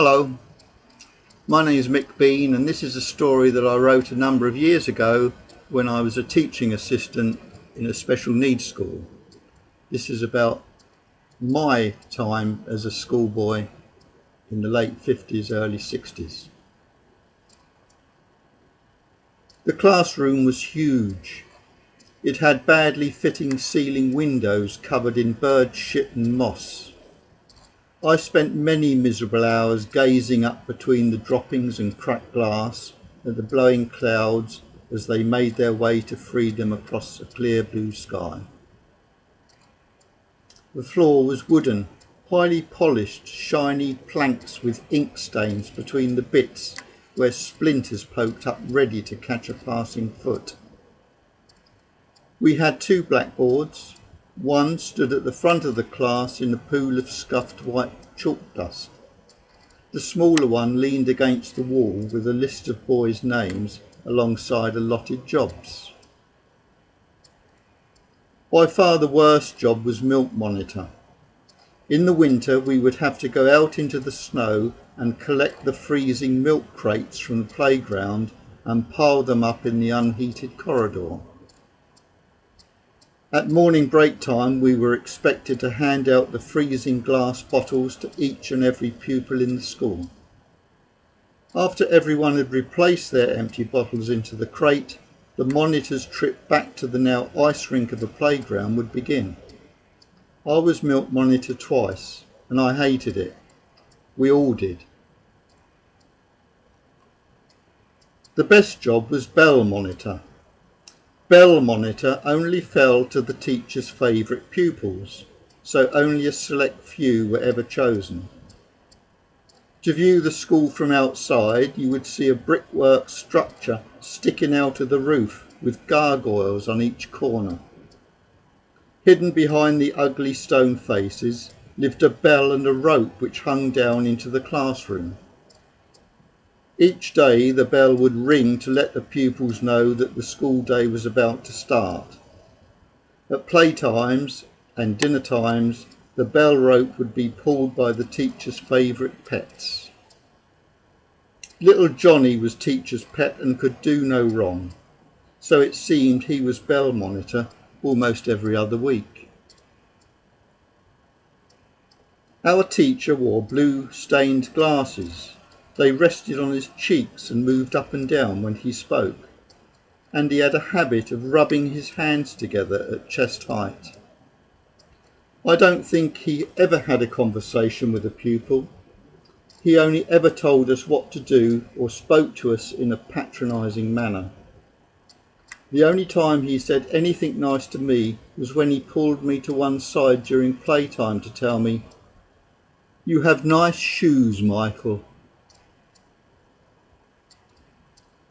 Hello, my name is Mick Bean and this is a story that I wrote a number of years ago when I was a teaching assistant in a special needs school. This is about my time as a schoolboy in the late 50s, early 60s. The classroom was huge. It had badly fitting ceiling windows covered in bird shit and moss. I spent many miserable hours gazing up between the droppings and cracked glass at the blowing clouds as they made their way to freedom across a clear blue sky. The floor was wooden, highly polished, shiny planks with ink stains between the bits where splinters poked up ready to catch a passing foot. We had two blackboards. One stood at the front of the class in a pool of scuffed white chalk dust. The smaller one leaned against the wall with a list of boys' names alongside allotted jobs. By far the worst job was milk monitor. In the winter we would have to go out into the snow and collect the freezing milk crates from the playground and pile them up in the unheated corridor. At morning break time we were expected to hand out the freezing glass bottles to each and every pupil in the school. After everyone had replaced their empty bottles into the crate, the monitor's trip back to the now ice rink of the playground would begin. I was milk monitor twice and I hated it. We all did. The best job was bell monitor. Bell monitor only fell to the teacher's favourite pupils, so only a select few were ever chosen. To view the school from outside, you would see a brickwork structure sticking out of the roof with gargoyles on each corner. Hidden behind the ugly stone faces lived a bell and a rope which hung down into the classroom. Each day the bell would ring to let the pupils know that the school day was about to start. At playtimes and dinner times, the bell rope would be pulled by the teacher's favourite pets. Little Johnny was teacher's pet and could do no wrong, so it seemed he was bell monitor almost every other week. Our teacher wore blue stained glasses. They rested on his cheeks and moved up and down when he spoke, and he had a habit of rubbing his hands together at chest height. I don't think he ever had a conversation with a pupil. He only ever told us what to do or spoke to us in a patronising manner. The only time he said anything nice to me was when he pulled me to one side during playtime to tell me, "You have nice shoes, Michael."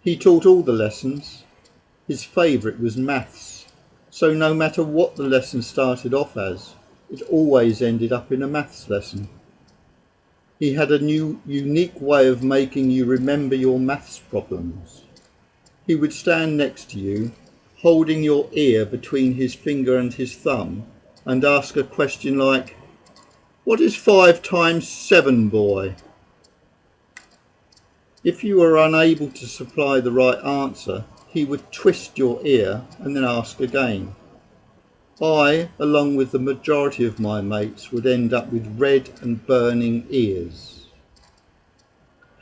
He taught all the lessons. His favourite was maths, so no matter what the lesson started off as, it always ended up in a maths lesson. He had a new, unique way of making you remember your maths problems. He would stand next to you, holding your ear between his finger and his thumb, and ask a question like, "What is 5 times 7, boy?" If you were unable to supply the right answer, he would twist your ear and then ask again. I, along with the majority of my mates, would end up with red and burning ears.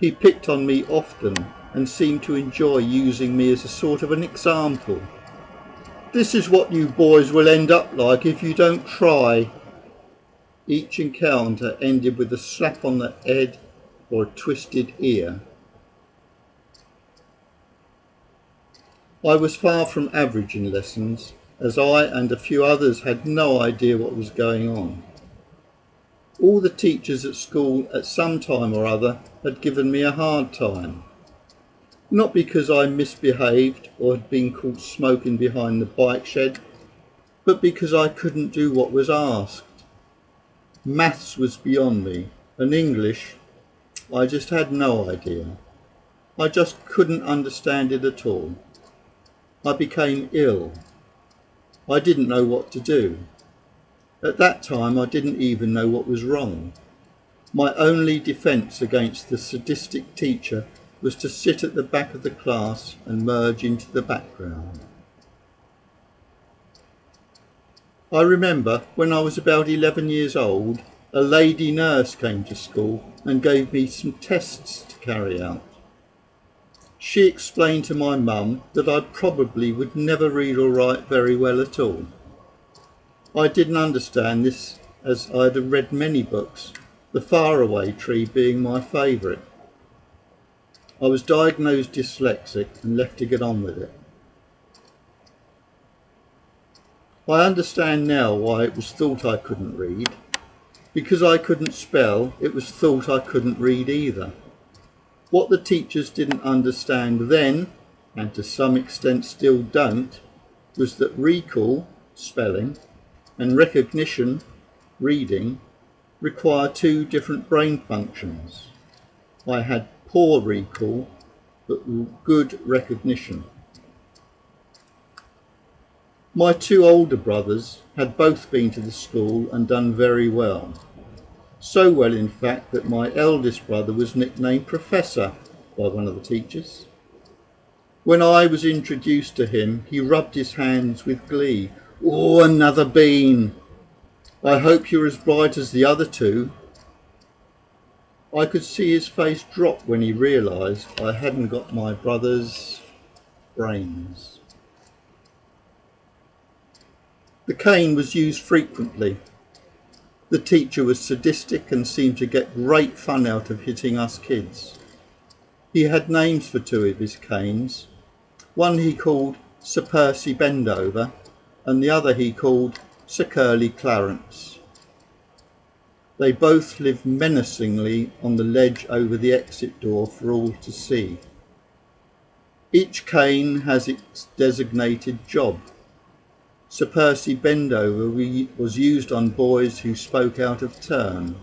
He picked on me often and seemed to enjoy using me as a sort of an example. "This is what you boys will end up like if you don't try." Each encounter ended with a slap on the head or a twisted ear. I was far from average in lessons, as I and a few others had no idea what was going on. All the teachers at school at some time or other had given me a hard time. Not because I misbehaved or had been caught smoking behind the bike shed, but because I couldn't do what was asked. Maths was beyond me, and English, I just had no idea. I just couldn't understand it at all. I became ill. I didn't know what to do. At that time I didn't even know what was wrong. My only defence against the sadistic teacher was to sit at the back of the class and merge into the background. I remember when I was about 11 years old, a lady nurse came to school and gave me some tests to carry out. She explained to my mum that I probably would never read or write very well at all. I didn't understand this, as I had read many books, The Faraway Tree being my favourite. I was diagnosed dyslexic and left to get on with it. I understand now why it was thought I couldn't read. Because I couldn't spell, it was thought I couldn't read either. What the teachers didn't understand then, and to some extent still don't, was that recall, spelling, and recognition, reading, require two different brain functions. I had poor recall, but good recognition. My two older brothers had both been to the school and done very well. So well, in fact, that my eldest brother was nicknamed Professor by one of the teachers. When I was introduced to him, he rubbed his hands with glee. "Oh, another bean! I hope you're as bright as the other two." I could see his face drop when he realised I hadn't got my brother's brains. The cane was used frequently. The teacher was sadistic and seemed to get great fun out of hitting us kids. He had names for two of his canes. One he called Sir Percy Bendover and the other he called Sir Curly Clarence. They both lived menacingly on the ledge over the exit door for all to see. Each cane has its designated job. Sir Percy Bendover was used on boys who spoke out of turn.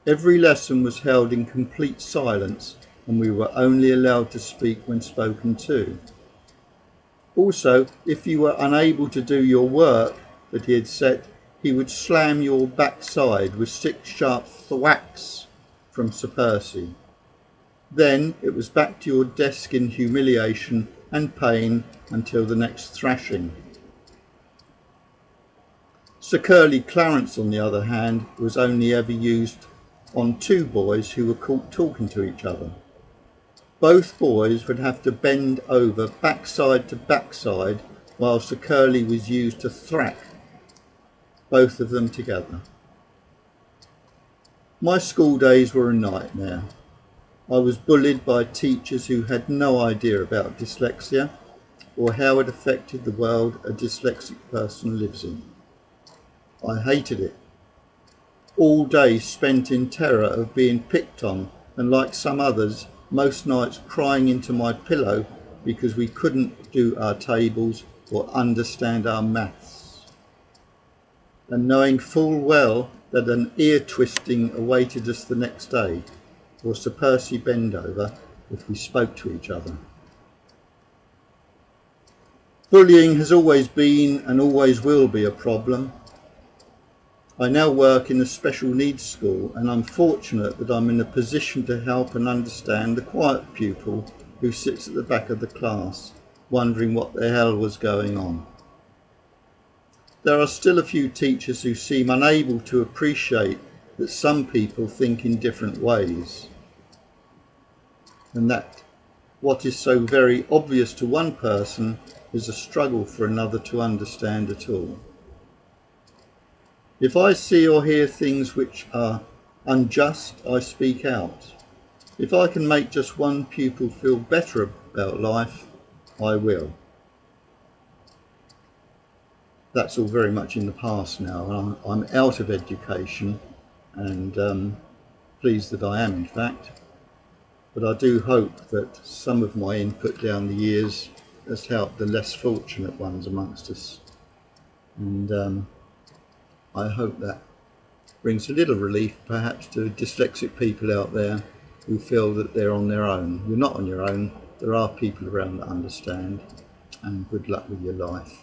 Every lesson was held in complete silence and we were only allowed to speak when spoken to. Also, if you were unable to do your work that he had set, he would slam your backside with 6 sharp thwacks from Sir Percy. Then it was back to your desk in humiliation and pain until the next thrashing. Sir Curly Clarence, on the other hand, was only ever used on 2 boys who were caught talking to each other. Both boys would have to bend over backside to backside while Sir Curly was used to thwack both of them together. My school days were a nightmare. I was bullied by teachers who had no idea about dyslexia or how it affected the world a dyslexic person lives in. I hated it. All day spent in terror of being picked on and, like some others, most nights crying into my pillow because we couldn't do our tables or understand our maths. And knowing full well that an ear twisting awaited us the next day, or Sir Percy Bendover if we spoke to each other. Bullying has always been and always will be a problem. I now work in a special needs school and I'm fortunate that I'm in a position to help and understand the quiet pupil who sits at the back of the class, wondering what the hell was going on. There are still a few teachers who seem unable to appreciate that some people think in different ways, and that what is so very obvious to one person is a struggle for another to understand at all. If I see or hear things which are unjust, I speak out. If I can make just one pupil feel better about life, I will. That's all very much in the past now, and I'm out of education, and pleased that I am, in fact. But I do hope that some of my input down the years has helped the less fortunate ones amongst us. And I hope that brings a little relief perhaps to dyslexic people out there who feel that they're on their own. You're not on your own. There are people around that understand, and good luck with your life.